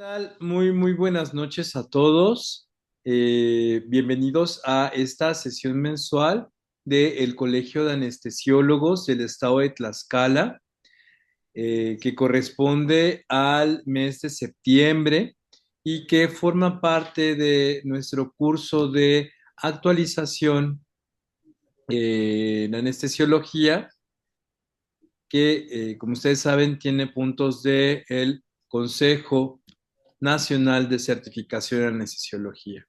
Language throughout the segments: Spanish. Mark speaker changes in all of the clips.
Speaker 1: Tal? Muy buenas noches a todos. Bienvenidos a esta sesión mensual del Colegio de Anestesiólogos del Estado de Tlaxcala, que corresponde al mes de septiembre y que forma parte de nuestro curso de actualización en anestesiología, que, como ustedes saben, tiene puntos del Consejo Nacional de Certificación en Anestesiología.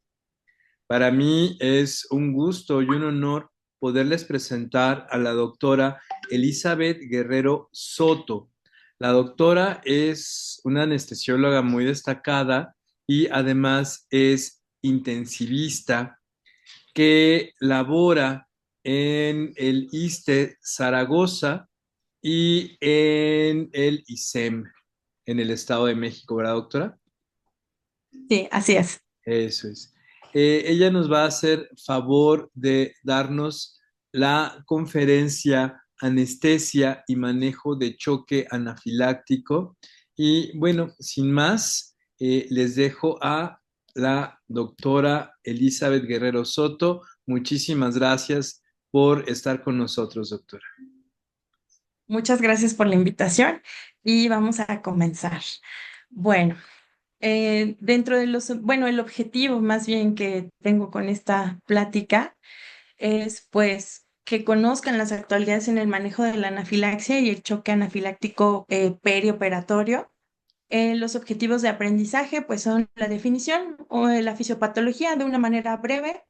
Speaker 1: Para mí es un gusto y un honor poderles presentar a la doctora Elizabeth Guerrero Soto. La doctora es una anestesióloga muy destacada y además es intensivista que labora en el ISSSTE Zaragoza y en el ISEM en el Estado de México, ¿verdad, doctora?
Speaker 2: Sí, así es.
Speaker 1: Eso es. Ella nos va a hacer favor de darnos la conferencia Anestesia y manejo de choque anafiláctico. Y bueno, sin más, les dejo a la doctora Elizabeth Guerrero Soto. Muchísimas gracias por estar con nosotros, doctora.
Speaker 2: Muchas gracias por la invitación y vamos a comenzar. Bueno, dentro de bueno, el objetivo más bien que tengo con esta plática es pues que conozcan las actualidades en el manejo de la anafilaxia y el choque anafiláctico perioperatorio. Los objetivos de aprendizaje pues son la definición o la fisiopatología de una manera breve,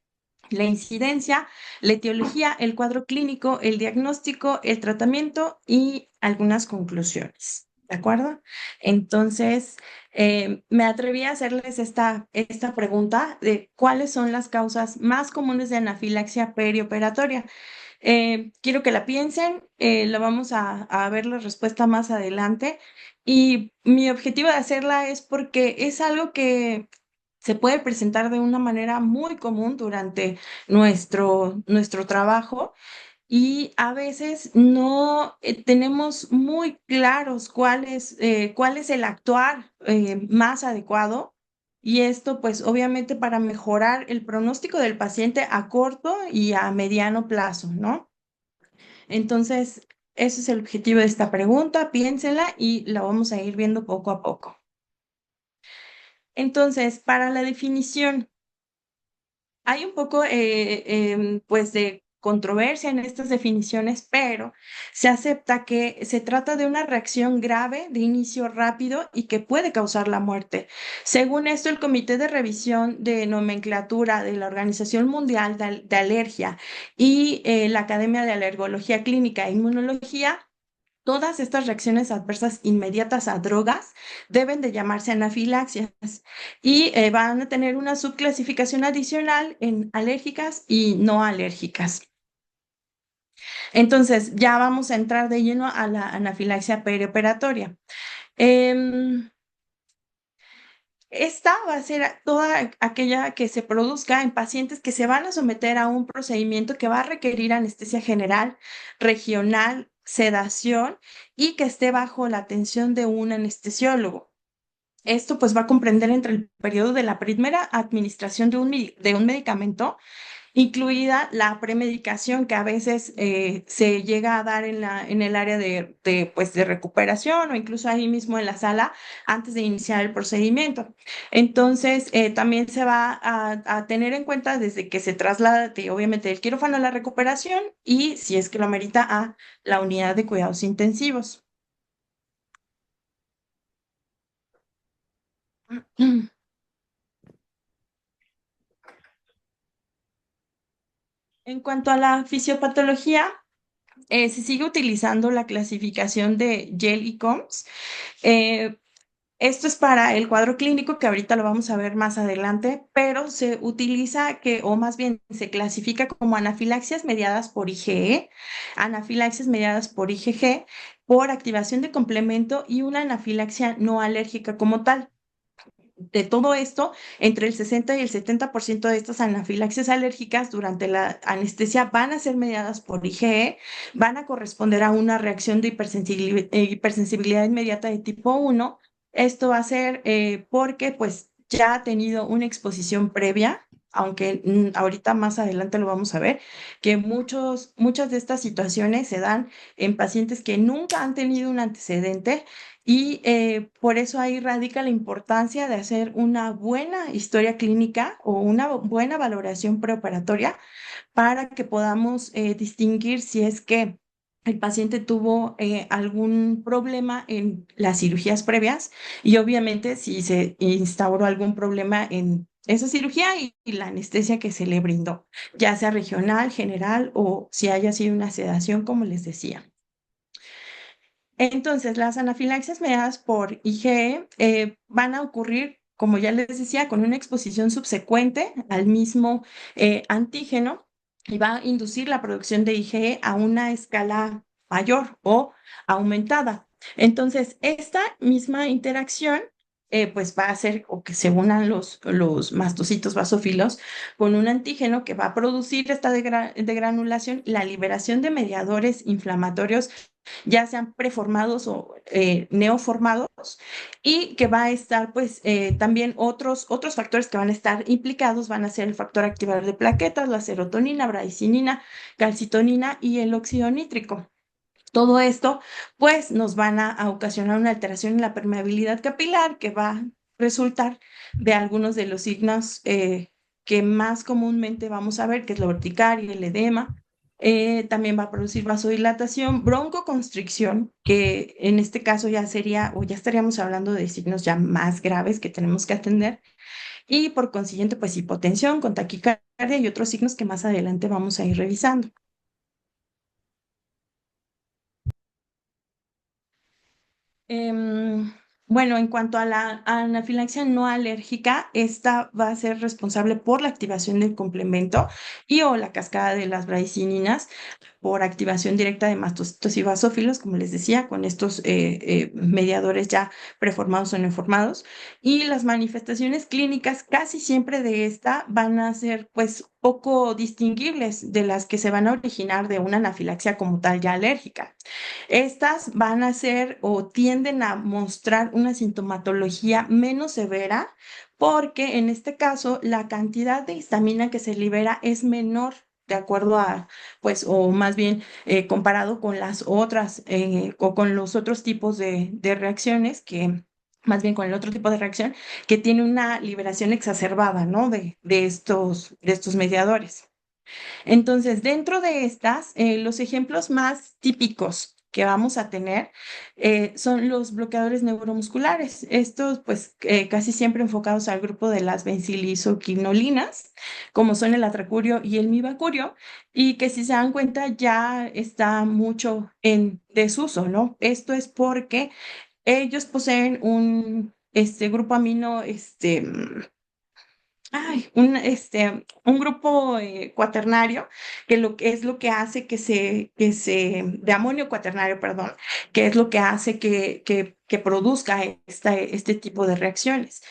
Speaker 2: la incidencia, la etiología, el cuadro clínico, el diagnóstico, el tratamiento y algunas conclusiones. ¿De acuerdo? Entonces, me atreví a hacerles esta pregunta de cuáles son las causas más comunes de anafilaxia perioperatoria. Quiero que la piensen, la vamos a ver la respuesta más adelante y mi objetivo de hacerla es porque es algo que se puede presentar de una manera muy común durante nuestro trabajo y a veces no tenemos muy claros cuál es el actuar más adecuado. Y esto, pues, obviamente para mejorar el pronóstico del paciente a corto y a mediano plazo, ¿no? Entonces, ese es el objetivo de esta pregunta, piénsela y la vamos a ir viendo poco a poco. Entonces, para la definición, hay un poco, pues, de controversia en estas definiciones, pero se acepta que se trata de una reacción grave de inicio rápido y que puede causar la muerte. Según esto, el Comité de Revisión de Nomenclatura de la Organización Mundial de Alergia y la Academia de Alergología Clínica e Inmunología. Todas estas reacciones adversas inmediatas a drogas deben de llamarse anafilaxias y van a tener una subclasificación adicional en alérgicas y no alérgicas. Entonces, ya vamos a entrar de lleno a la anafilaxia perioperatoria. Em, Esta va a ser toda aquella que se produzca en pacientes que se van a someter a un procedimiento que va a requerir anestesia general, regional, sedación y que esté bajo la atención de un anestesiólogo. Esto pues va a comprender entre el periodo de la primera administración de un medicamento, incluida la premedicación que a veces se llega a dar en el área pues, de recuperación o incluso ahí mismo en la sala antes de iniciar el procedimiento. Entonces, también se va a tener en cuenta desde que se traslada, obviamente, del quirófano a la recuperación y si es que lo amerita a la unidad de cuidados intensivos. En cuanto a la fisiopatología, se sigue utilizando la clasificación de Yale y Combs. Eh, Esto es para el cuadro clínico, que ahorita lo vamos a ver más adelante, pero se utiliza o más bien se clasifica como anafilaxias mediadas por IgE, anafilaxias mediadas por IgG, por activación de complemento y una anafilaxia no alérgica como tal. De todo esto, entre el 60 y el 70% de estas anafilaxias alérgicas durante la anestesia van a ser mediadas por IgE, van a corresponder a una reacción de hipersensibilidad inmediata de tipo 1 Esto va a ser porque pues ya ha tenido una exposición previa, aunque ahorita más adelante lo vamos a ver, que muchas de estas situaciones se dan en pacientes que nunca han tenido un antecedente y por eso ahí radica la importancia de hacer una buena historia clínica o una buena valoración preoperatoria para que podamos distinguir si es que el paciente tuvo algún problema en las cirugías previas y obviamente si se instauró algún problema en esa cirugía y la anestesia que se le brindó, ya sea regional, general o si haya sido una sedación, como les decía. Entonces, las anafilaxias mediadas por IgE van a ocurrir, como ya les decía, con una exposición subsecuente al mismo antígeno y va a inducir la producción de IgE a una escala mayor o aumentada. Entonces, esta misma interacción pues va a hacer o que se unan los mastocitos basófilos con un antígeno que va a producir esta degranulación, la liberación de mediadores inflamatorios ya sean preformados o neoformados, y que va a estar, pues, también otros factores que van a estar implicados, van a ser el factor activador de plaquetas, la serotonina, bradicinina, calcitonina y el óxido nítrico. Todo esto, pues, nos van a ocasionar una alteración en la permeabilidad capilar que va a resultar de algunos de los signos que más comúnmente vamos a ver, que es la urticaria, el edema. También va a producir vasodilatación, broncoconstricción, que en este caso ya sería, o ya estaríamos hablando de signos ya más graves que tenemos que atender. Y por consiguiente, pues hipotensión con taquicardia y otros signos que más adelante vamos a ir revisando. Em, bueno, en cuanto a la anafilaxia no alérgica, esta va a ser responsable por la activación del complemento y o la cascada de las bradicininas por activación directa de mastocitos y basófilos, como les decía, con estos mediadores ya preformados o no formados. Y las manifestaciones clínicas casi siempre de esta van a ser pues poco distinguibles de las que se van a originar de una anafilaxia como tal ya alérgica. Estas van a ser o tienden a mostrar una sintomatología menos severa porque en este caso la cantidad de histamina que se libera es menor de acuerdo a, pues, o más bien comparado con las otras o con los otros tipos de reacciones que, más bien con el otro tipo de reacción que tiene una liberación exacerbada, ¿no? De estos mediadores. Entonces, dentro de estas, los ejemplos más típicos que vamos a tener son los bloqueadores neuromusculares. Estos, pues, casi siempre enfocados al grupo de las benzilisoquinolinas, como son el atracurio y el mibacurio, y que si se dan cuenta ya está mucho en desuso, ¿no? Esto es porque ellos poseen un grupo amino, un grupo cuaternario, que lo que es lo que hace de amonio cuaternario, perdón, que es lo que hace que produzca este tipo de reacciones.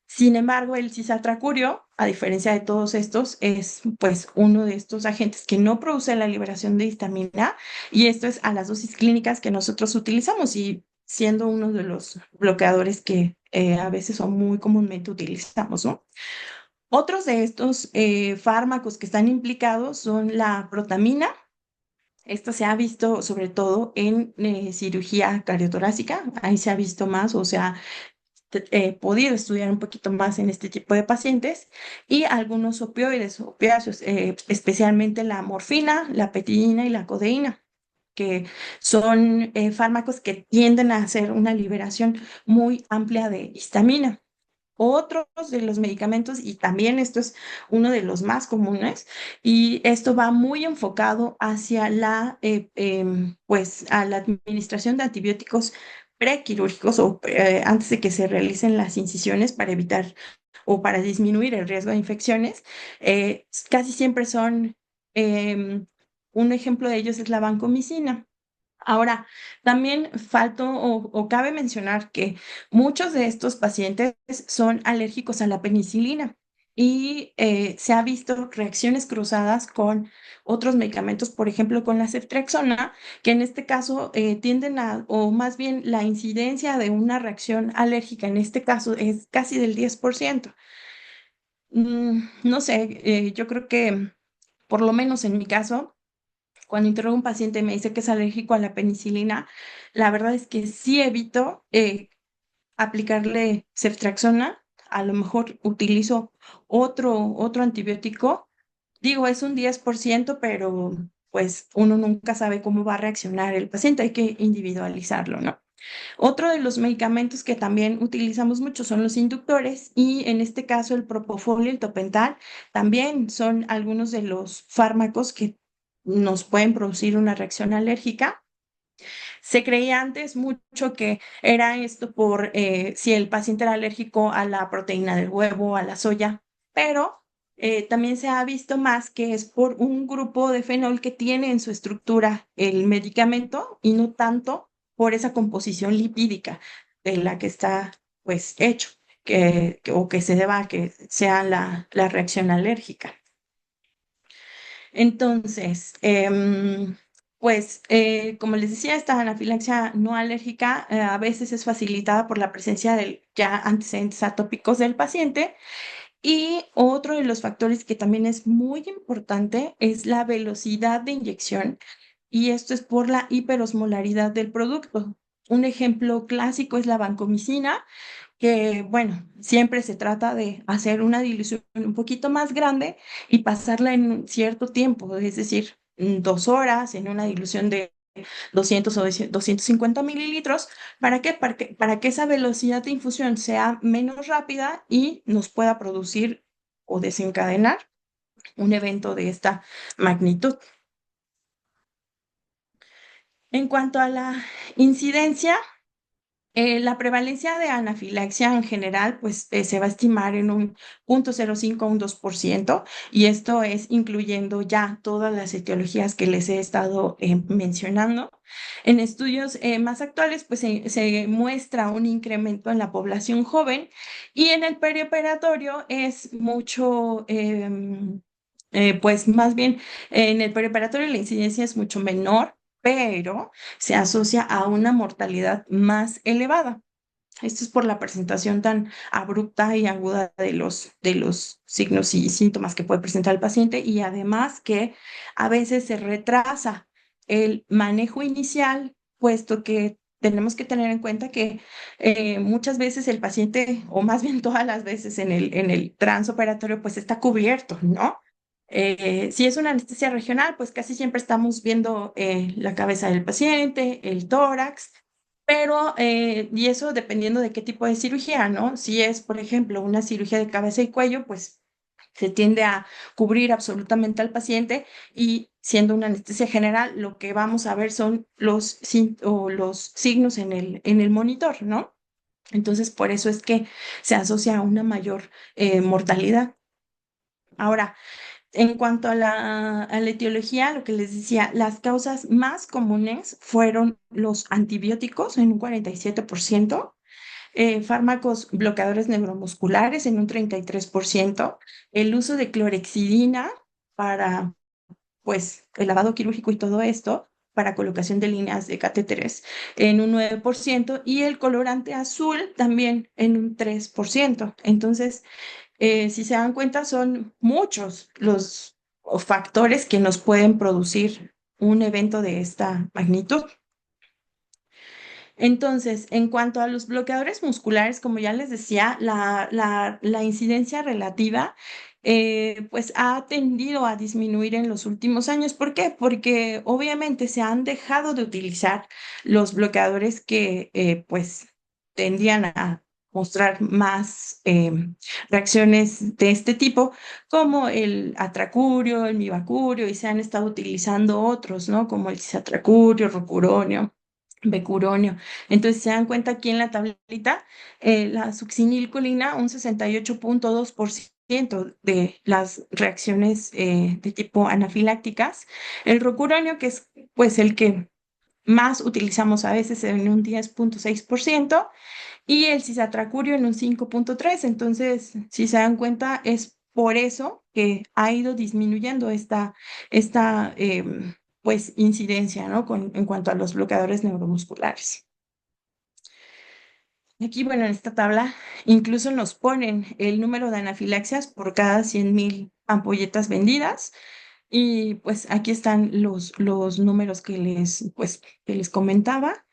Speaker 2: Sin embargo, el cisatracurio, a diferencia de todos estos, es pues uno de estos agentes que no produce la liberación de histamina y esto es a las dosis clínicas que nosotros utilizamos y siendo uno de los bloqueadores que a veces o muy comúnmente utilizamos, ¿no? Otros de estos fármacos que están implicados son la protamina. Esta se ha visto sobre todo en cirugía cardiotorácica. Ahí se ha visto más, o sea, podido estudiar un poquito más en este tipo de pacientes. Y algunos opioides, opiáceos, especialmente la morfina, la petidina y la codeína, que son fármacos que tienden a hacer una liberación muy amplia de histamina. Otros de los medicamentos, y también esto es uno de los más comunes, y esto va muy enfocado hacia pues, a la administración de antibióticos prequirúrgicos o antes de que se realicen las incisiones para evitar o para disminuir el riesgo de infecciones. Casi siempre son, un ejemplo de ellos es la vancomicina. Ahora, también faltó o cabe mencionar que muchos de estos pacientes son alérgicos a la penicilina. y se ha visto reacciones cruzadas con otros medicamentos, por ejemplo, con la ceftriaxona, que en este caso tienden a, o más bien la incidencia de una reacción alérgica en este caso es casi del 10%. No sé, yo creo que por lo menos en mi caso, cuando interrogo a un paciente y me dice que es alérgico a la penicilina, la verdad es que sí evito aplicarle ceftriaxona. A lo mejor utilizo otro antibiótico. Digo, es un 10%, pero pues uno nunca sabe cómo va a reaccionar el paciente, hay que individualizarlo, ¿no? Otro de los medicamentos que también utilizamos mucho son los inductores y en este caso el propofol y el topental también son algunos de los fármacos que nos pueden producir una reacción alérgica. Se creía antes mucho que era esto por si el paciente era alérgico a la proteína del huevo, a la soya, pero también se ha visto más que es por un grupo de fenol que tiene en su estructura el medicamento y no tanto por esa composición lipídica de la que está pues hecho, o que se deba a que sea la reacción alérgica. Entonces, pues, como les decía, esta anafilaxia no alérgica a veces es facilitada por la presencia de ya antecedentes atópicos del paciente. Y otro de los factores que también es muy importante es la velocidad de inyección, y esto es por la hiperosmolaridad del producto. Un ejemplo clásico es la vancomicina, que, bueno, siempre se trata de hacer una dilución un poquito más grande y pasarla en un cierto tiempo, es decir, 2 horas en una dilución de 200 o 250 mililitros. ¿Para qué? Para que esa velocidad de infusión sea menos rápida y nos pueda producir o desencadenar un evento de esta magnitud. En cuanto a la incidencia, la prevalencia de anafilaxia en general, pues se va a estimar en un 0,05 a un 2%, y esto es incluyendo ya todas las etiologías que les he estado mencionando. En estudios más actuales, pues se muestra un incremento en la población joven, y en el perioperatorio es mucho, pues más bien en el perioperatorio la incidencia es mucho menor, pero se asocia a una mortalidad más elevada. Esto es por la presentación tan abrupta y aguda de los signos y síntomas que puede presentar el paciente, y además que a veces se retrasa el manejo inicial, puesto que tenemos que tener en cuenta que muchas veces el paciente, o más bien todas las veces en el transoperatorio, pues está cubierto, ¿no? Si es una anestesia regional, pues casi siempre estamos viendo la cabeza del paciente, el tórax, pero, y eso dependiendo de qué tipo de cirugía, ¿no? Si es, por ejemplo, una cirugía de cabeza y cuello, pues se tiende a cubrir absolutamente al paciente, y siendo una anestesia general, lo que vamos a ver son los signos en el monitor, ¿no? Entonces, por eso es que se asocia a una mayor mortalidad. Ahora, en cuanto a la etiología, lo que les decía, las causas más comunes fueron los antibióticos en un 47%, fármacos bloqueadores neuromusculares en un 33%, el uso de clorexidina para, pues, el lavado quirúrgico y todo esto, para colocación de líneas de catéteres en un 9%, y el colorante azul también en un 3%. Entonces, si se dan cuenta, son muchos los factores que nos pueden producir un evento de esta magnitud. Entonces, en cuanto a los bloqueadores musculares, como ya les decía, la incidencia relativa pues ha tendido a disminuir en los últimos años. ¿Por qué? Porque obviamente se han dejado de utilizar los bloqueadores que pues tendían a mostrar más reacciones de este tipo, como el atracurio, el mibacurio, y se han estado utilizando otros, ¿no? Como el cisatracurio, rocuronio, becuronio. Entonces, se dan cuenta aquí en la tablita, la succinilcolina, un 68,2% de las reacciones de tipo anafilácticas. El rocuronio, que es pues el que más utilizamos a veces, en un 10,6%, y el cisatracurio en un 5,3%. Entonces, si se dan cuenta, es por eso que ha ido disminuyendo esta pues incidencia, ¿no? En cuanto a los bloqueadores neuromusculares. Aquí, bueno, en esta tabla incluso nos ponen el número de anafilaxias por cada 100,000 ampolletas vendidas. Y pues aquí están los números que les comentaba.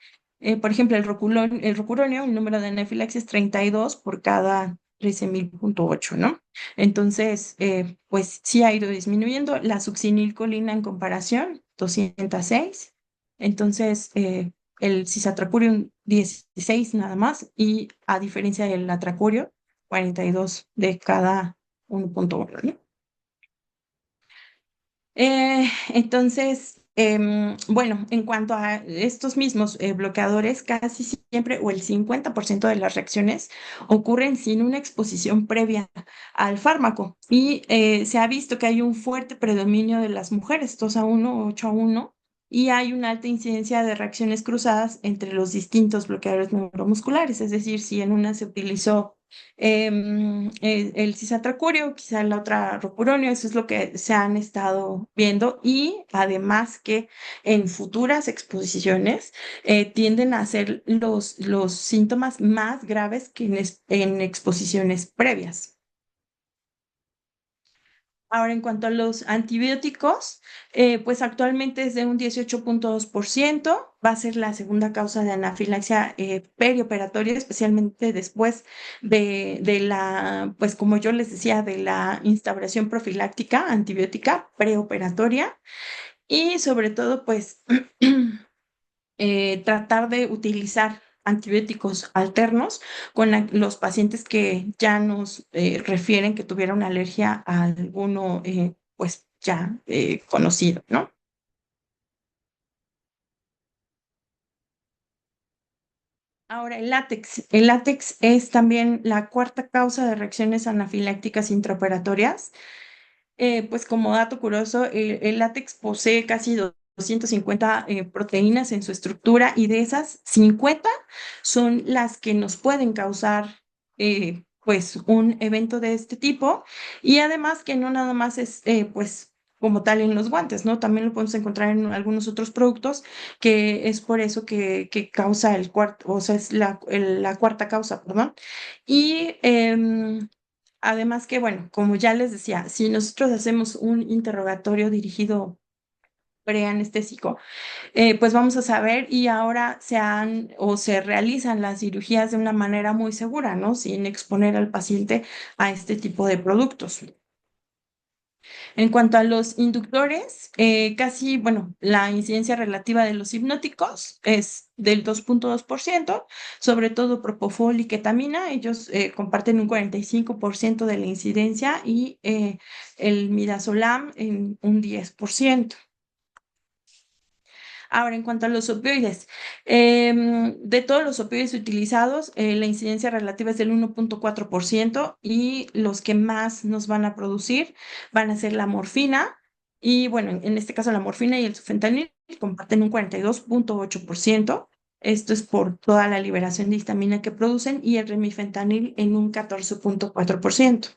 Speaker 2: Por ejemplo, el rocuronio, el número de anafilaxias es 32 por cada 13,000,8, ¿no? Entonces, pues sí ha ido disminuyendo. La succinilcolina en comparación, 206. Entonces, el cisatracurium 16 nada más, y a diferencia del atracurio, 42 de cada 1,1, ¿no? Entonces, bueno, en cuanto a estos mismos bloqueadores, casi siempre o el 50% de las reacciones ocurren sin una exposición previa al fármaco, y se ha visto que hay un fuerte predominio de las mujeres, 2-1, 8-1, y hay una alta incidencia de reacciones cruzadas entre los distintos bloqueadores neuromusculares, es decir, si en una se utilizó el cisatracurio, quizá la otra rocuronio, eso es lo que se han estado viendo, y además que en futuras exposiciones tienden a ser los síntomas más graves que en exposiciones previas. Ahora, en cuanto a los antibióticos, pues actualmente es de un 18,2%. Va a ser la segunda causa de anafilaxia perioperatoria, especialmente después pues como yo les decía, de la instauración profiláctica antibiótica preoperatoria. Y sobre todo, pues tratar de utilizar antibióticos alternos con los pacientes que ya nos refieren que tuvieron una alergia a alguno, pues ya conocido, ¿no? Ahora, el látex. El látex es también la cuarta causa de reacciones anafilácticas intraoperatorias. Pues como dato curioso, el látex posee casi 250 proteínas en su estructura, y de esas 50 son las que nos pueden causar pues un evento de este tipo, y además que no nada más es pues como tal en los guantes, ¿no? También lo podemos encontrar en algunos otros productos, que es por eso que causa el cuarto, o sea, es la cuarta causa, perdón. Y además que, bueno, como ya les decía, si nosotros hacemos un interrogatorio dirigido preanestésico, pues vamos a saber, y ahora se han o se realizan las cirugías de una manera muy segura, ¿no? Sin exponer al paciente a este tipo de productos. En cuanto a los inductores, casi, bueno, la incidencia relativa de los hipnóticos es del 2,2%, sobre todo propofol y ketamina. Ellos comparten un 45% de la incidencia, y el midazolam en un 10%. Ahora, en cuanto a los opioides, de todos los opioides utilizados, la incidencia relativa es del 1,4%, y los que más nos van a producir van a ser la morfina. Y bueno, en este caso la morfina y el sufentanil comparten un 42,8%. Esto es por toda la liberación de histamina que producen, y el remifentanil en un 14,4%.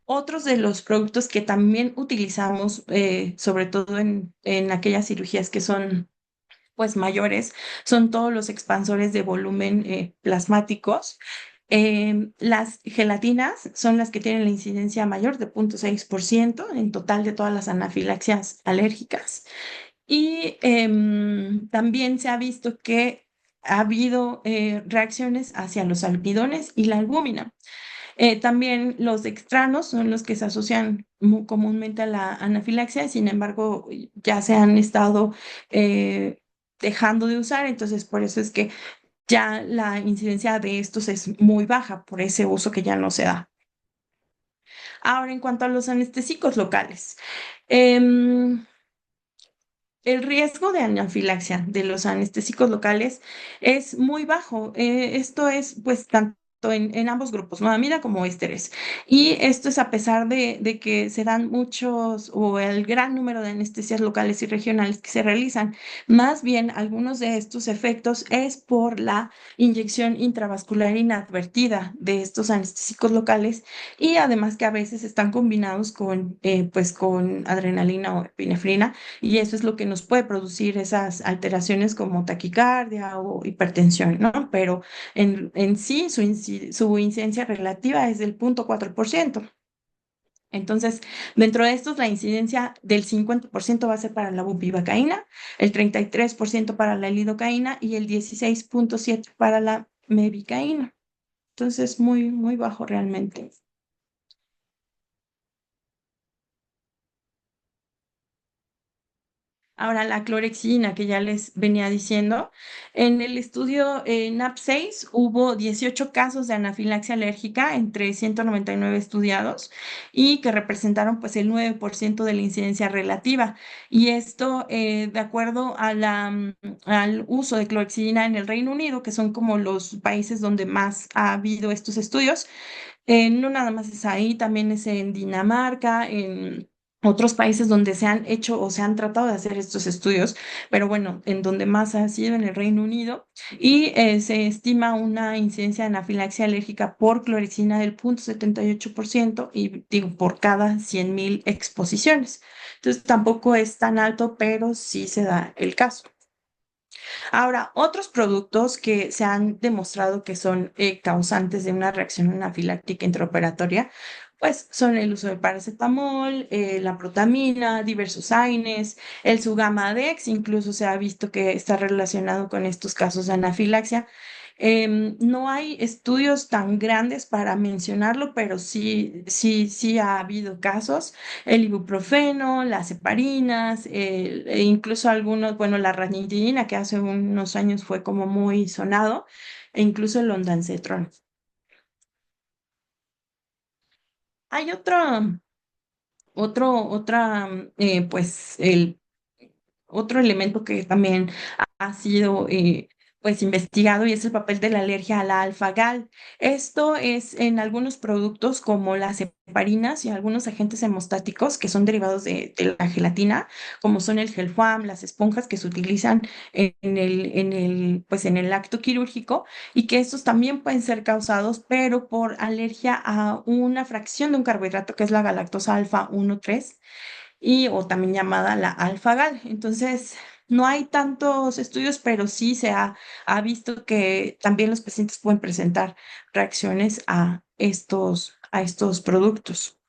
Speaker 2: Otros de los productos que también utilizamos, sobre todo en aquellas cirugías que son pues mayores, son todos los expansores de volumen plasmáticos. Las gelatinas son las que tienen la incidencia mayor de 0,6% en total de todas las anafilaxias alérgicas. Y también se ha visto que ha habido reacciones hacia los almidones y la albúmina. También los dextranos son los que se asocian muy comúnmente a la anafilaxia, sin embargo, ya se han estado eh, dejando de usar, entonces por eso es que ya la incidencia de estos es muy baja por ese uso que ya no se da. Ahora, en cuanto a los anestésicos locales, em, el riesgo de anafilaxia de los anestésicos locales es muy bajo. Esto es, pues, tanto tanto en ambos grupos, monoamida como ésteres. Y esto es a pesar de que se dan muchos o el gran número de anestesias locales y regionales que se realizan. Más bien, algunos de estos efectos es por la inyección intravascular inadvertida de estos anestésicos locales y además que a veces están combinados pues con adrenalina o epinefrina y eso es lo que nos puede producir esas alteraciones como taquicardia o hipertensión, ¿no? Pero en sí su incidencia relativa es del 0,4%. Entonces, dentro de estos, la incidencia del 50% va a ser para la bupivacaína, el 33% para la lidocaína y el 16,7% para la mevicaína. Entonces, muy, muy bajo realmente. Ahora, la clorexidina, que ya les venía diciendo, en el estudio NAP6 hubo 18 casos de anafilaxia alérgica entre 199 estudiados y que representaron pues el 9% de la incidencia relativa. Y esto de acuerdo a al uso de clorexidina en el Reino Unido, que son como los países donde más ha habido estos estudios. No nada más es ahí, también es en Dinamarca, en otros países donde se han hecho o se han tratado de hacer estos estudios, pero bueno, en donde más ha sido en el Reino Unido, y se estima una incidencia de anafilaxia alérgica por clorexina del 0,78% y digo, por cada 100,000 exposiciones. Entonces tampoco es tan alto, pero sí se da el caso. Ahora, otros productos que se han demostrado que son causantes de una reacción anafiláctica intraoperatoria, pues son el uso de paracetamol, la protamina, diversos AINES, el Sugamadex, incluso se ha visto que está relacionado con estos casos de anafilaxia. No hay estudios tan grandes para mencionarlo, pero sí ha habido casos. El ibuprofeno, las heparinas, e incluso algunos, bueno, la ranitidina, que hace unos años fue como muy sonado, e incluso el ondansetron. Hay pues, otro elemento que también ha sido pues investigado y es el papel de la alergia a la alfa-gal. Esto es en algunos productos como las heparinas y algunos agentes hemostáticos que son derivados de la gelatina, como son el gelfam, las esponjas que se utilizan pues en el acto quirúrgico y que estos también pueden ser causados, pero por alergia a una fracción de un carbohidrato que es la galactosa alfa 1,3 y o también llamada la alfa-gal. Entonces, no hay tantos estudios, pero sí ha visto que también los pacientes pueden presentar reacciones a estos productos.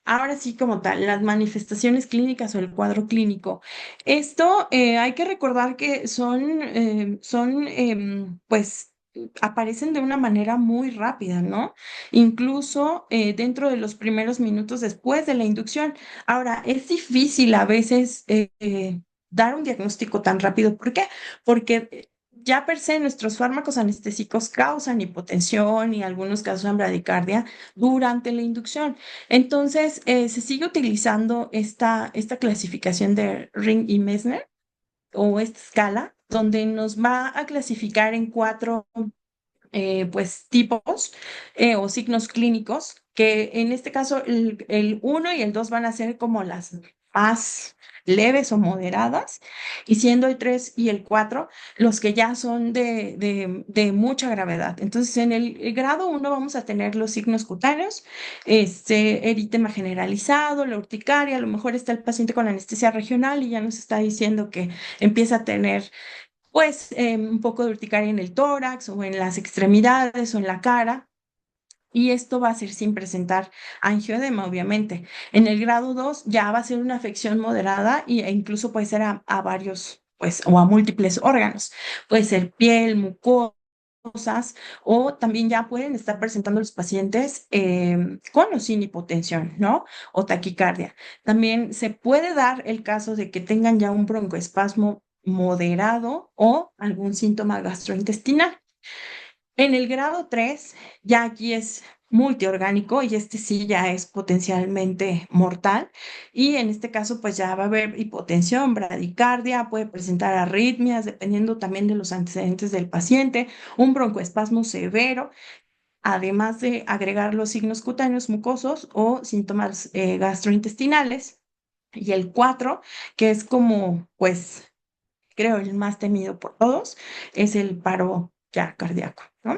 Speaker 2: Ahora sí, como tal, las manifestaciones clínicas o el cuadro clínico. Esto hay que recordar que pues, aparecen de una manera muy rápida, ¿no? Incluso dentro de los primeros minutos después de la inducción. Ahora, es difícil a veces dar un diagnóstico tan rápido. ¿Por qué? Porque ya per se nuestros fármacos anestésicos causan hipotensión y en algunos casos bradicardia durante la inducción. Entonces, se sigue utilizando esta clasificación de Ring y Messner o esta escala, donde nos va a clasificar en cuatro pues, tipos o signos clínicos, que en este caso el 1 y el 2 van a ser como las más leves o moderadas, y siendo el 3 y el 4 los que ya son de mucha gravedad. Entonces, en el grado 1 vamos a tener los signos cutáneos, eritema generalizado, la urticaria, a lo mejor está el paciente con anestesia regional y ya nos está diciendo que empieza a tener pues un poco de urticaria en el tórax o en las extremidades o en la cara. Y esto va a ser sin presentar angioedema, obviamente. En el grado 2 ya va a ser una afección moderada e incluso puede ser a varios, pues, o a múltiples órganos. Puede ser piel, mucosas, o también ya pueden estar presentando los pacientes con o sin hipotensión, ¿no? O taquicardia. También se puede dar el caso de que tengan ya un broncoespasmo moderado o algún síntoma gastrointestinal. En el grado 3 ya aquí es multiorgánico y este sí ya es potencialmente mortal. Y en este caso, pues ya va a haber hipotensión, bradicardia, puede presentar arritmias, dependiendo también de los antecedentes del paciente, un broncoespasmo severo, además de agregar los signos cutáneos mucosos o síntomas gastrointestinales. Y el 4 que es como, pues, creo el más temido por todos, es el paro ya cardíaco, ¿no?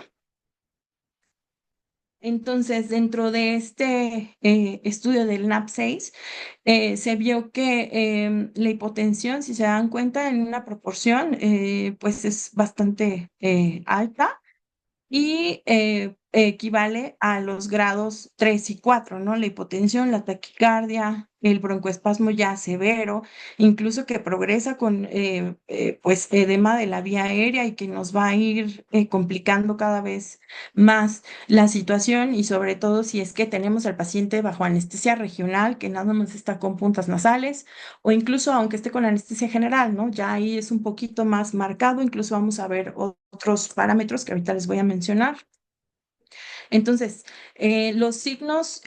Speaker 2: Entonces, dentro de este estudio del NAP6, se vio que la hipotensión, si se dan cuenta, en una proporción, pues es bastante alta y equivale a los grados 3 y 4, ¿no? La hipotensión, la taquicardia, el broncoespasmo ya severo, incluso que progresa con pues edema de la vía aérea y que nos va a ir complicando cada vez más la situación y sobre todo si es que tenemos al paciente bajo anestesia regional que nada más está con puntas nasales o incluso aunque esté con anestesia general, ¿no? Ya ahí es un poquito más marcado, incluso vamos a ver otros parámetros que ahorita les voy a mencionar. Entonces, los signos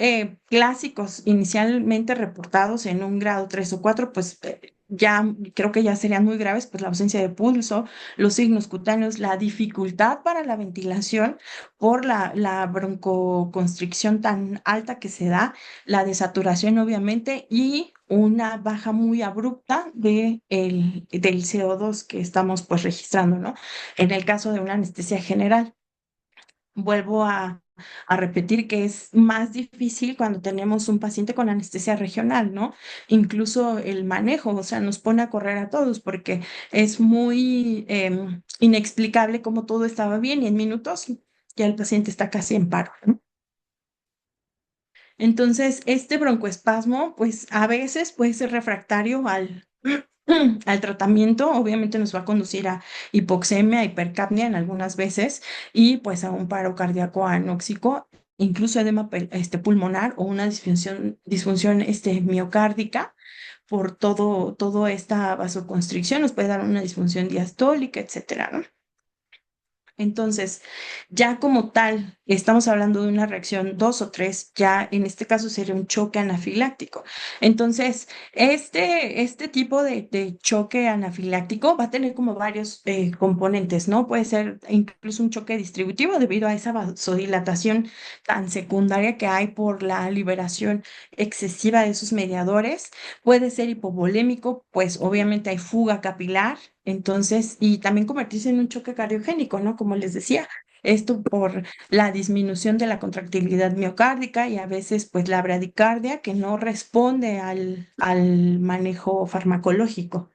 Speaker 2: clásicos inicialmente reportados en un grado 3 o 4, pues ya creo que ya serían muy graves, pues la ausencia de pulso, los signos cutáneos, la dificultad para la ventilación por la broncoconstricción tan alta que se da, la desaturación obviamente y una baja muy abrupta del CO2 que estamos pues registrando, ¿no? En el caso de una anestesia general. Vuelvo a repetir que es más difícil cuando tenemos un paciente con anestesia regional, ¿no? Incluso el manejo, o sea, nos pone a correr a todos porque es muy inexplicable cómo todo estaba bien y en minutos ya el paciente está casi en paro, ¿no? Entonces, este broncoespasmo, pues a veces puede ser refractario al tratamiento, obviamente nos va a conducir a hipoxemia, hipercapnia en algunas veces y pues a un paro cardíaco anóxico, incluso edema pulmonar o una disfunción miocárdica por toda esta vasoconstricción, nos puede dar una disfunción diastólica, etcétera, ¿no? Entonces, ya como tal, estamos hablando de una reacción 2 o 3, ya en este caso sería un choque anafiláctico. Entonces, este tipo de choque anafiláctico va a tener como varios componentes, ¿no? Puede ser incluso un choque distributivo debido a esa vasodilatación tan secundaria que hay por la liberación excesiva de esos mediadores. Puede ser hipovolémico, pues obviamente hay fuga capilar entonces, y también convertirse en un choque cardiogénico, ¿no? Como les decía, esto por la disminución de la contractilidad miocárdica y a veces pues la bradicardia que no responde al manejo farmacológico.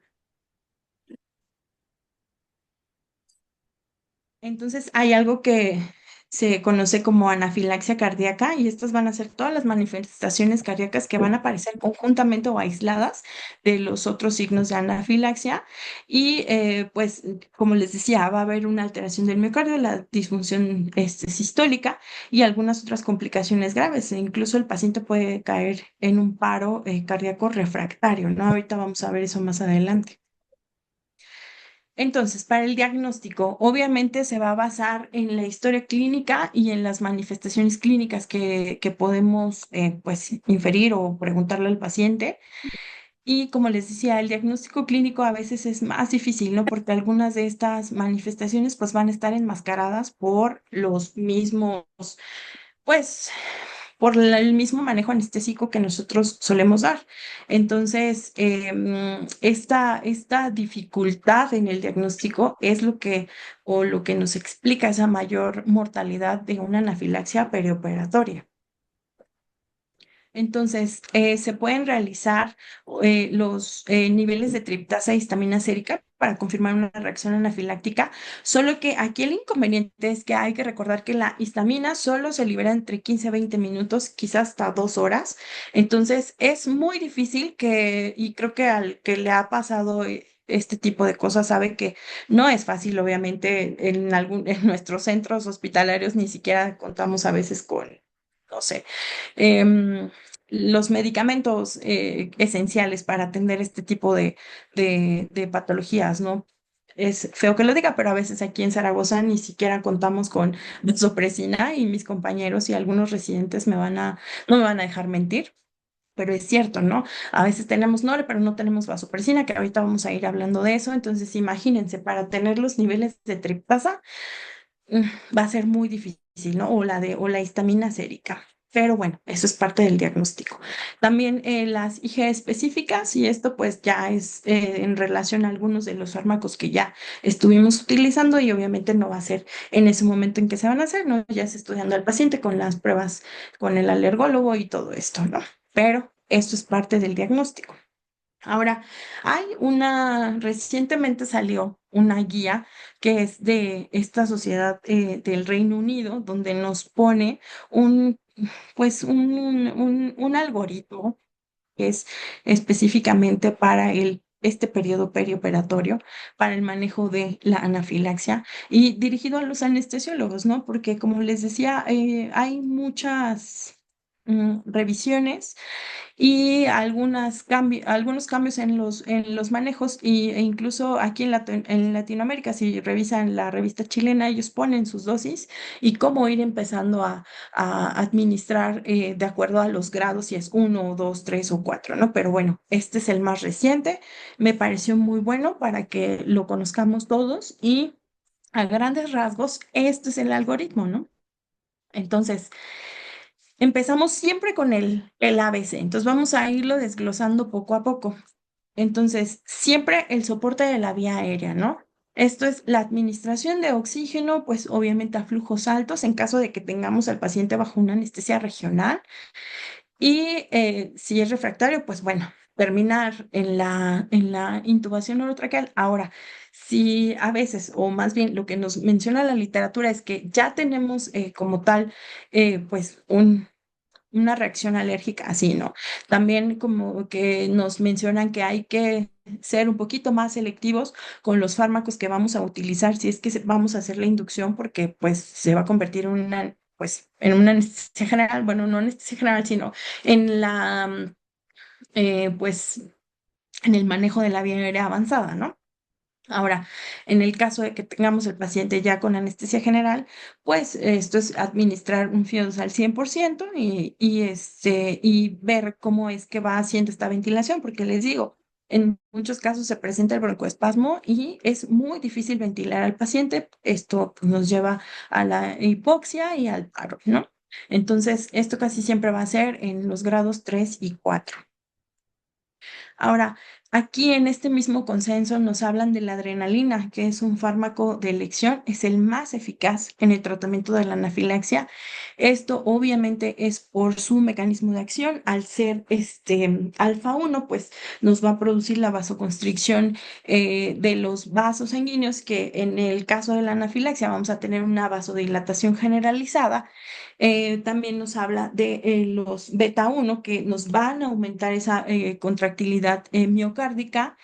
Speaker 2: Entonces, hay algo que se conoce como anafilaxia cardíaca y estas van a ser todas las manifestaciones cardíacas que van a aparecer conjuntamente o aisladas de los otros signos de anafilaxia y pues como les decía, va a haber una alteración del miocardio, la disfunción sistólica y algunas otras complicaciones graves e incluso el paciente puede caer en un paro cardíaco refractario, ¿no? Ahorita vamos a ver eso más adelante. Entonces, para el diagnóstico, obviamente se va a basar en la historia clínica y en las manifestaciones clínicas que podemos pues, inferir o preguntarle al paciente. Y como les decía, el diagnóstico clínico a veces es más difícil, ¿no? Porque algunas de estas manifestaciones pues van a estar enmascaradas por los mismos pues por el mismo manejo anestésico que nosotros solemos dar. Entonces, esta dificultad en el diagnóstico es lo que nos explica esa mayor mortalidad de una anafilaxia perioperatoria. Entonces, se pueden realizar los niveles de triptasa e histamina sérica para confirmar una reacción anafiláctica, solo que aquí el inconveniente es que hay que recordar que la histamina solo se libera entre 15 a 20 minutos, quizás hasta 2 horas. Entonces, es muy difícil y creo que al que le ha pasado este tipo de cosas sabe que no es fácil, obviamente, en nuestros centros hospitalarios ni siquiera contamos a veces con, no sé, em, los medicamentos esenciales para atender este tipo de patologías, ¿no? es feo que lo diga, pero a veces aquí en Zaragoza ni siquiera contamos con vasopresina y mis compañeros y algunos residentes no me van a dejar mentir. Pero es cierto, ¿no? A veces tenemos Nore, pero no tenemos vasopresina, que ahorita vamos a ir hablando de eso. Entonces, imagínense, para tener los niveles de triptasa, va a ser muy difícil, ¿no? O la histamina sérica. Pero bueno, eso es parte del diagnóstico. También las IG específicas, y esto pues ya es en relación a algunos de los fármacos que ya estuvimos utilizando y obviamente no va a ser en ese momento en que se van a hacer, ¿no? Ya es estudiando al paciente con las pruebas con el alergólogo y todo esto, ¿no? Pero esto es parte del diagnóstico. Ahora, recientemente salió una guía que es de esta sociedad del Reino Unido, donde nos pone un, pues un algoritmo que es específicamente para este periodo perioperatorio, para el manejo de la anafilaxia y dirigido a los anestesiólogos, ¿no? Porque como les decía, hay muchas revisiones y algunos cambios en los manejos e incluso aquí en Latinoamérica, si revisan la revista chilena, ellos ponen sus dosis y cómo ir empezando a administrar de acuerdo a los grados, si es uno, dos, tres o cuatro, ¿no? Pero bueno, este es el más reciente, me pareció muy bueno para que lo conozcamos todos y a grandes rasgos, este es el algoritmo, ¿no? Entonces, empezamos siempre con el ABC, entonces vamos a irlo desglosando poco a poco. Entonces, siempre el soporte de la vía aérea, ¿no? Esto es la administración de oxígeno, pues obviamente a flujos altos en caso de que tengamos al paciente bajo una anestesia regional. Y si es refractario, pues bueno, terminar en la intubación orotraqueal. Ahora, si a veces, o más bien lo que nos menciona la literatura es que ya tenemos como tal, pues una reacción alérgica así, ¿no? También como que nos mencionan que hay que ser un poquito más selectivos con los fármacos que vamos a utilizar si es que vamos a hacer la inducción porque pues se va a convertir en en una anestesia general, bueno, no anestesia general, sino en pues en el manejo de la vía aérea avanzada, ¿no? Ahora, en el caso de que tengamos el paciente ya con anestesia general, pues esto es administrar un FIOS al 100% y ver cómo es que va haciendo esta ventilación, porque les digo, en muchos casos se presenta el broncoespasmo y es muy difícil ventilar al paciente. Esto pues, nos lleva a la hipoxia y al paro, ¿no? Entonces, esto casi siempre va a ser en los grados 3 y 4. Ahora, aquí en este mismo consenso nos hablan de la adrenalina, que es un fármaco de elección, es el más eficaz en el tratamiento de la anafilaxia. Esto obviamente es por su mecanismo de acción. Al ser este alfa 1, pues nos va a producir la vasoconstricción de los vasos sanguíneos, que en el caso de la anafilaxia vamos a tener una vasodilatación generalizada. También nos habla de los beta 1 que nos van a aumentar esa contractilidad miocárdica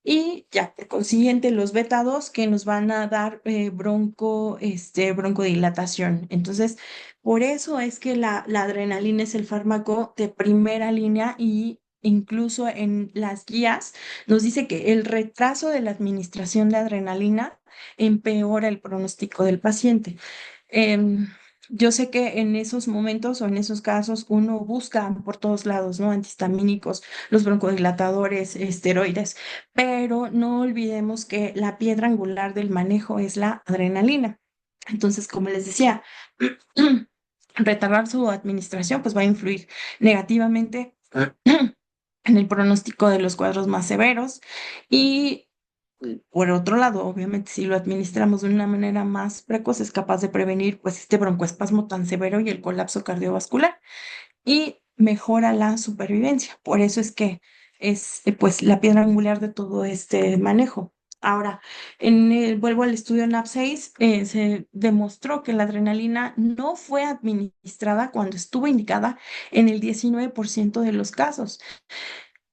Speaker 2: y ya, por consiguiente, los beta 2 que nos van a dar broncodilatación. Entonces, por eso es que la adrenalina es el fármaco de primera línea y incluso en las guías nos dice que el retraso de la administración de adrenalina empeora el pronóstico del paciente. Em, yo sé que en esos momentos o en esos casos uno busca por todos lados, ¿no? Antihistamínicos, los broncodilatadores, esteroides, pero no olvidemos que la piedra angular del manejo es la adrenalina. Entonces, como les decía, retardar su administración pues va a influir negativamente en el pronóstico de los cuadros más severos y por otro lado, obviamente, si lo administramos de una manera más precoz, es capaz de prevenir pues este broncoespasmo tan severo y el colapso cardiovascular y mejora la supervivencia. Por eso es que es pues la piedra angular de todo este manejo. Ahora, vuelvo al estudio NAP6, se demostró que la adrenalina no fue administrada cuando estuvo indicada en el 19% de los casos.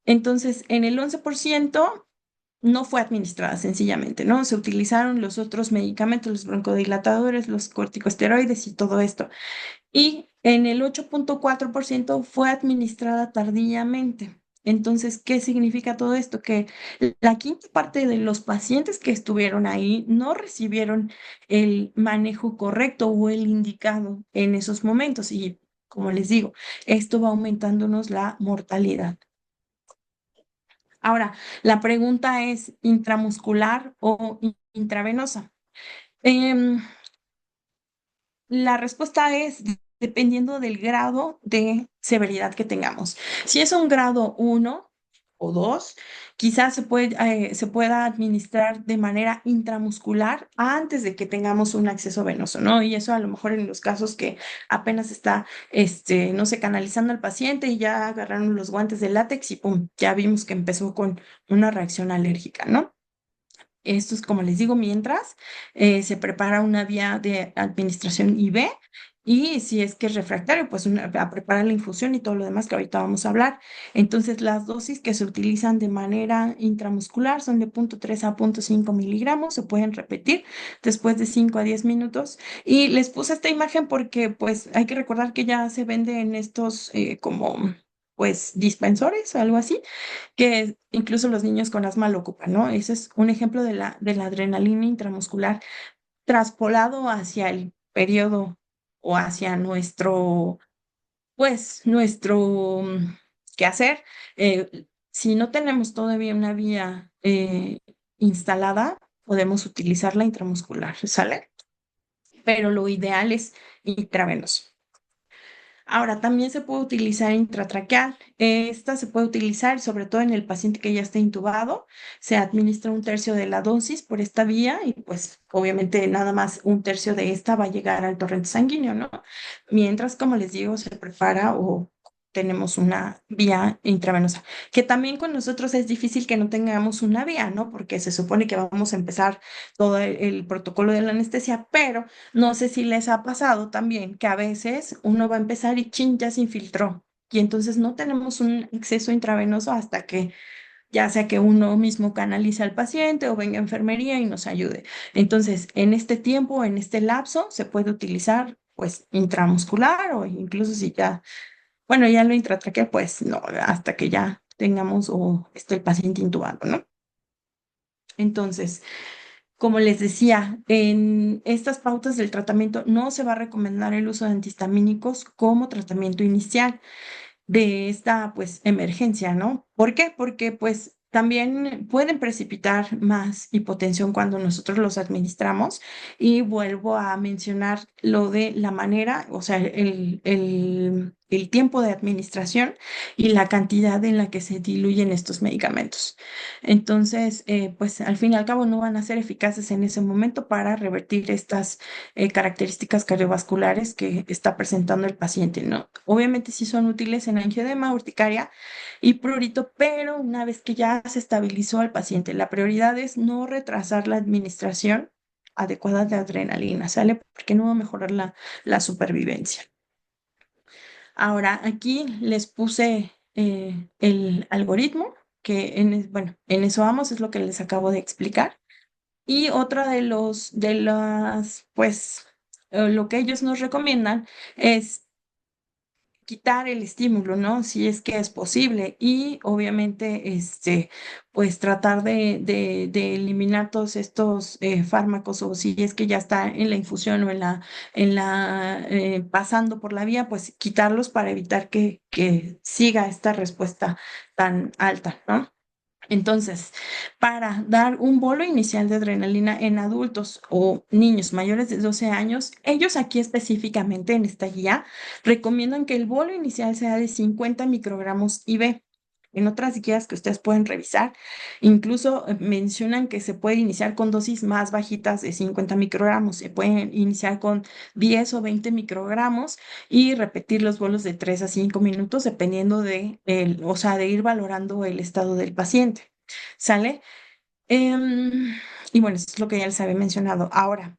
Speaker 2: Entonces, en el 11% no fue administrada sencillamente, ¿no? Se utilizaron los otros medicamentos, los broncodilatadores, los corticosteroides y todo esto. Y en el 8.4% fue administrada tardíamente. Entonces, ¿qué significa todo esto? Que la quinta parte de los pacientes que estuvieron ahí no recibieron el manejo correcto o el indicado en esos momentos. Y como les digo, esto va aumentándonos la mortalidad. Ahora, la pregunta es, ¿intramuscular o intravenosa? Em, la respuesta es dependiendo del grado de severidad que tengamos. Si es un grado 1 o 2, quizás se pueda administrar de manera intramuscular antes de que tengamos un acceso venoso, ¿no? Y eso a lo mejor en los casos que apenas está, no sé, canalizando al paciente y ya agarraron los guantes de látex y pum, ya vimos que empezó con una reacción alérgica, ¿no? Esto es como les digo, mientras se prepara una vía de administración IV y si es que es refractario, pues a preparar la infusión y todo lo demás que ahorita vamos a hablar. Entonces, las dosis que se utilizan de manera intramuscular son de 0,3 a 0,5 miligramos, se pueden repetir después de 5 a 10 minutos. Y les puse esta imagen porque pues hay que recordar que ya se vende en estos como pues dispensores o algo así que incluso los niños con asma lo ocupan, ¿no? Ese es un ejemplo de la adrenalina intramuscular traspolado hacia el periodo o hacia nuestro, pues, nuestro quehacer. Si no tenemos todavía una vía instalada, podemos utilizar la intramuscular, ¿sale? Pero lo ideal es intravenoso. Ahora, también se puede utilizar intratraqueal. Esta se puede utilizar sobre todo en el paciente que ya está intubado. Se administra un tercio de la dosis por esta vía y pues obviamente nada más un tercio de esta va a llegar al torrente sanguíneo, ¿no? Mientras, como les digo, se prepara o tenemos una vía intravenosa, que también con nosotros es difícil que no tengamos una vía, ¿no? Porque se supone que vamos a empezar todo el protocolo de la anestesia, pero no sé si les ha pasado también que a veces uno va a empezar y chin, ya se infiltró. Y entonces no tenemos un acceso intravenoso hasta que ya sea que uno mismo canalice al paciente o venga a enfermería y nos ayude. Entonces, en este tiempo, en este lapso, se puede utilizar pues intramuscular o incluso si ya, bueno, ya lo intratraqueal, pues no, hasta que ya tengamos o esté el paciente intubado, ¿no? Entonces, como les decía, en estas pautas del tratamiento no se va a recomendar el uso de antihistamínicos como tratamiento inicial de esta pues emergencia, ¿no? ¿Por qué? Porque pues también pueden precipitar más hipotensión cuando nosotros los administramos y vuelvo a mencionar lo de la manera, o sea, el tiempo de administración y la cantidad en la que se diluyen estos medicamentos. Entonces, pues al fin y al cabo no van a ser eficaces en ese momento para revertir estas características cardiovasculares que está presentando el paciente, ¿no? Obviamente sí son útiles en angioedema, urticaria y prurito, pero una vez que ya se estabilizó al paciente, la prioridad es no retrasar la administración adecuada de adrenalina, ¿sale? Porque no va a mejorar la supervivencia. Ahora, aquí les puse el algoritmo, que bueno, en eso vamos, es lo que les acabo de explicar. Y otra de las, pues, lo que ellos nos recomiendan es quitar el estímulo, ¿no? Si es que es posible. Y obviamente, pues tratar de eliminar todos estos fármacos o si es que ya está en la infusión o pasando por la vía, pues quitarlos para evitar que siga esta respuesta tan alta, ¿no? Entonces, para dar un bolo inicial de adrenalina en adultos o niños mayores de 12 años, ellos aquí específicamente en esta guía recomiendan que el bolo inicial sea de 50 microgramos IV. En otras guías que ustedes pueden revisar, incluso mencionan que se puede iniciar con dosis más bajitas de 50 microgramos. Se pueden iniciar con 10 o 20 microgramos y repetir los bolos de 3 a 5 minutos dependiendo o sea, de ir valorando el estado del paciente. ¿Sale? Em, y bueno, eso es lo que ya les había mencionado. Ahora,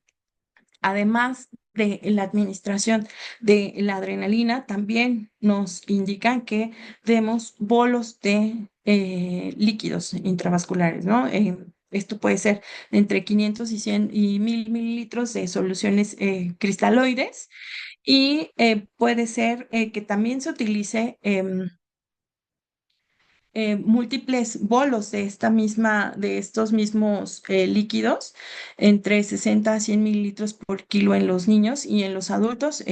Speaker 2: además de la administración de la adrenalina, también nos indican que demos bolos de líquidos intravasculares, ¿no? Esto puede ser entre 500 y 100 y 1000 mililitros de soluciones cristaloides y puede ser que también se utilice múltiples bolos de estos mismos líquidos, entre 60 a 100 mililitros por kilo en los niños y en los adultos,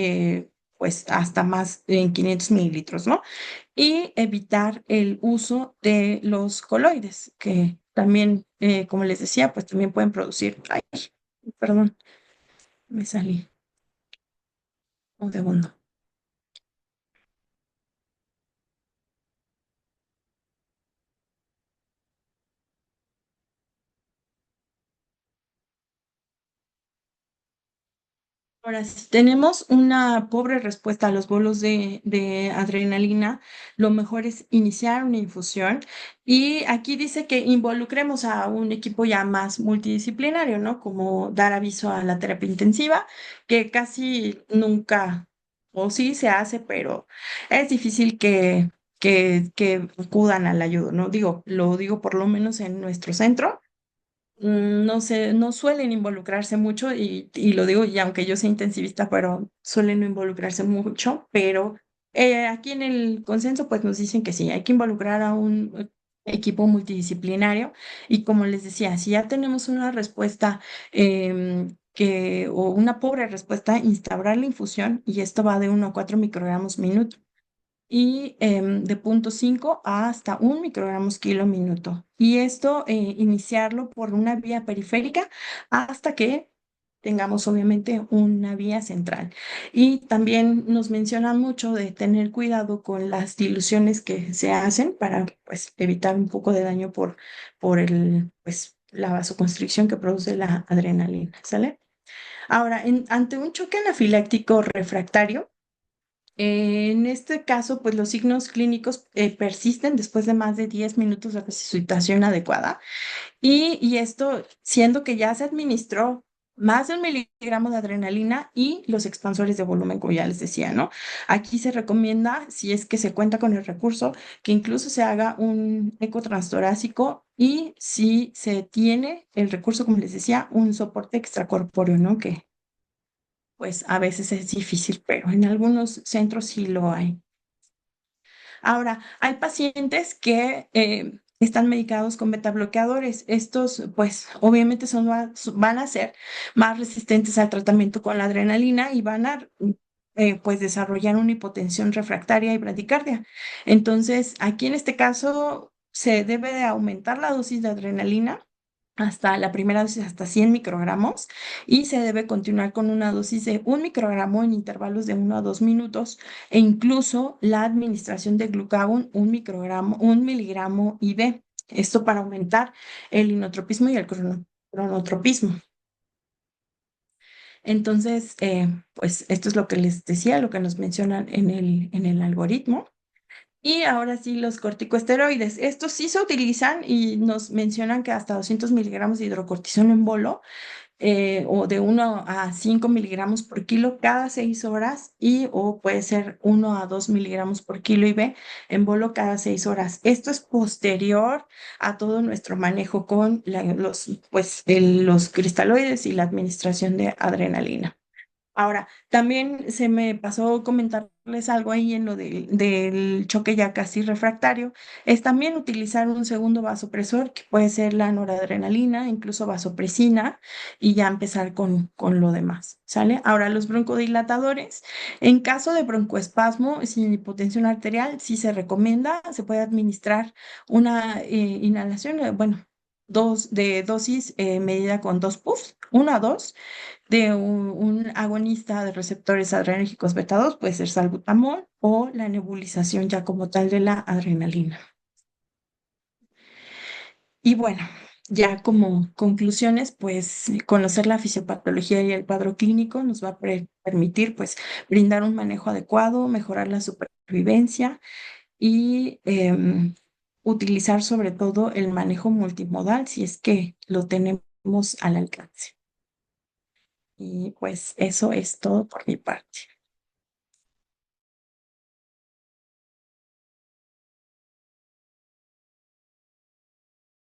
Speaker 2: pues hasta más en 500 mililitros, ¿no? Y evitar el uso de los coloides, que también, como les decía, pues también pueden producir, ay, perdón, me salí un segundo. Ahora, si tenemos una pobre respuesta a los bolos de adrenalina, lo mejor es iniciar una infusión. Y aquí dice que involucremos a un equipo ya más multidisciplinario, ¿no? Como dar aviso a la terapia intensiva, que casi nunca, o sí se hace, pero es difícil que acudan a la ayuda, ¿no? Digo, lo digo por lo menos en nuestro centro. No sé, no suelen involucrarse mucho y lo digo, y aunque yo sea intensivista, pero suelen no involucrarse mucho, pero aquí en el consenso pues nos dicen que sí, hay que involucrar a un equipo multidisciplinario y como les decía, si ya tenemos una respuesta o una pobre respuesta, instaurar la infusión y esto va de 1 a 4 microgramos minuto y de 0,5 a hasta 1 microgramos kilo minuto. Y esto iniciarlo por una vía periférica hasta que tengamos obviamente una vía central. Y también nos mencionan mucho de tener cuidado con las diluciones que se hacen para pues, evitar un poco de daño por pues, la vasoconstricción que produce la adrenalina, ¿sale? Ahora, ante un choque anafiláctico refractario, en este caso, pues los signos clínicos persisten después de más de 10 minutos de resucitación adecuada y esto siendo que ya se administró más de 1 miligramo de adrenalina y los expansores de volumen, como ya les decía, ¿no? Aquí se recomienda, si es que se cuenta con el recurso, que incluso se haga un eco transtorácico y si se tiene el recurso, como les decía, un soporte extracorpóreo, ¿no? Que pues a veces es difícil, pero en algunos centros sí lo hay. Ahora, hay pacientes que están medicados con betabloqueadores. Estos, pues, obviamente van a ser más resistentes al tratamiento con la adrenalina y van a, pues, desarrollar una hipotensión refractaria y bradicardia. Entonces, aquí en este caso, se debe de aumentar la dosis de adrenalina hasta la primera dosis hasta 100 microgramos y se debe continuar con una dosis de 1 microgramo en intervalos de 1 a 2 minutos e incluso la administración de glucagon 1 microgramo, 1 miligramo IV. Esto para aumentar el inotropismo y el cronotropismo. Entonces, pues esto es lo que les decía, lo que nos mencionan en el algoritmo. Y ahora sí, los corticosteroides. Estos sí se utilizan y nos mencionan que hasta 200 miligramos de hidrocortisona en bolo o de 1 a 5 miligramos por kilo cada 6 horas y o puede ser 1 a 2 miligramos por kilo IV en bolo cada 6 horas. Esto es posterior a todo nuestro manejo con los cristaloides y la administración de adrenalina. Ahora, también se me pasó comentarles algo ahí en lo del choque ya casi refractario, es también utilizar un segundo vasopresor, que puede ser la noradrenalina, incluso vasopresina, y ya empezar con lo demás, ¿sale? Ahora, los broncodilatadores, en caso de broncoespasmo sin hipotensión arterial, sí se recomienda, se puede administrar una inhalación, bueno, de dosis medida con 2 puffs, 1 a 2 de un agonista de receptores adrenérgicos beta 2, puede ser salbutamol o la nebulización ya como tal de la adrenalina. Y bueno, ya como conclusiones, pues conocer la fisiopatología y el cuadro clínico nos va a permitir pues brindar un manejo adecuado, mejorar la supervivencia y utilizar sobre todo el manejo multimodal si es que lo tenemos al alcance. Y pues eso es todo por mi parte.